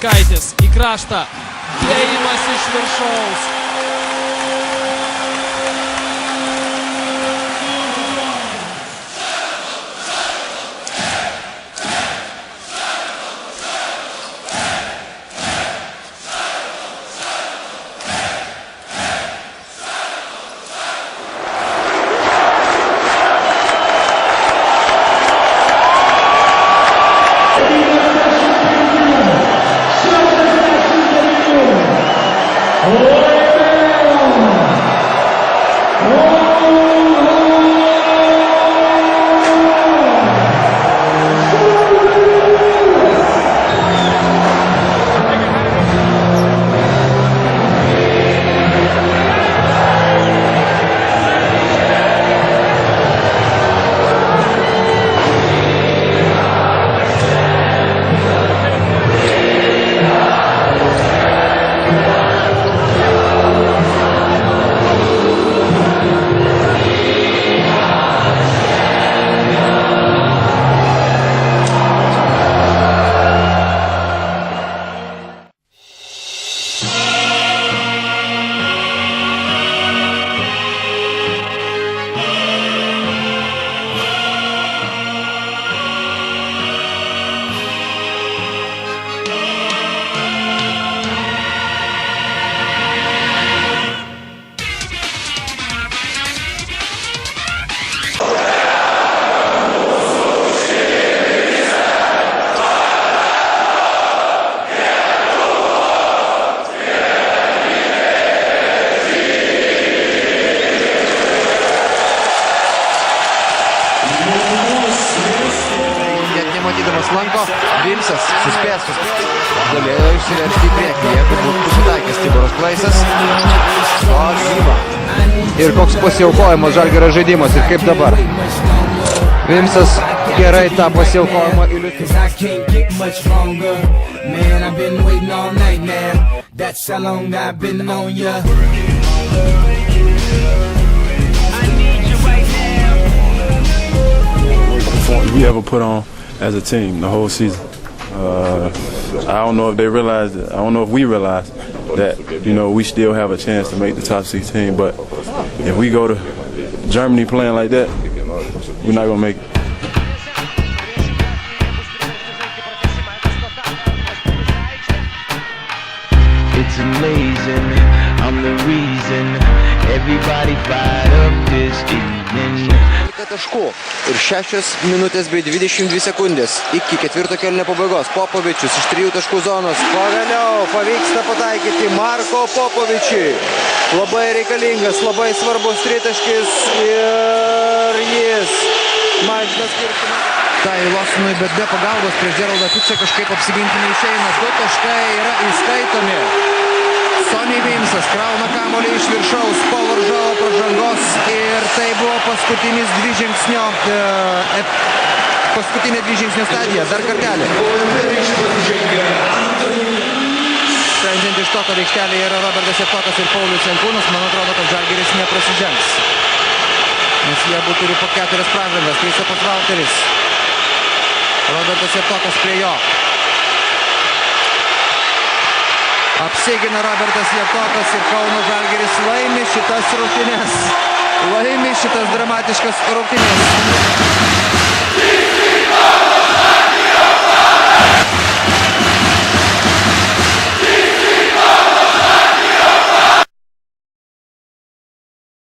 Veličkaitis į kraštą. Dėjimas iš viršaus. Matydamas lanko, Vimsas suspės. Galėjo išsiveršti į priekį, jeigu būtų pataikęs Tiboras Klaisas. Ir koks pasiaukojimas Žalgirio žaidimas ir kaip dabar. Vimsas gerai tą pasiaukojimą iliustravo. We ever put on as a team the whole season. I don't know if they realized it. I don't know if we realized that, we still have a chance to make the top 16, but if we go to Germany playing like that, we're not going to make it. It's amazing, I'm the reason everybody fired up this evening. Taškų ir 6 minutės bei 22 sekundės iki ketvirto kėlinio pabaigos. Popovičius iš 3 taškų zonos. Pagaliau pavyksta pataikyti Marko Popovičiui. Labai reikalingas, labai svarbus tritaškis ir jis mažina skirtumą. Tai Lawsonui, bet be pagalbos prieš Geraldą Piksą kažkaip apsiginti neišeina. 2 taškai yra įskaitomi. Sonny Vimsas krauna kamuolį iš viršaus po varžovo pražangos ir tai buvo paskutinė dvižingsnio stadija. Dar kartelį. Sprendžiant iš to, kad aikštelėje yra Robertas Javtokas ir Paulius Jankūnas, man atrodo, kad Žalgiris neprasižengs. Nes jie abu turi po 4 pražangas. Kristopas Valteris. Robertas Javtokas prie jo. Apsigina Robertas Javtokas ir Kauno Žalgiris laimi šitas rungtynes. Laimi šitas dramatiškas rungtynes.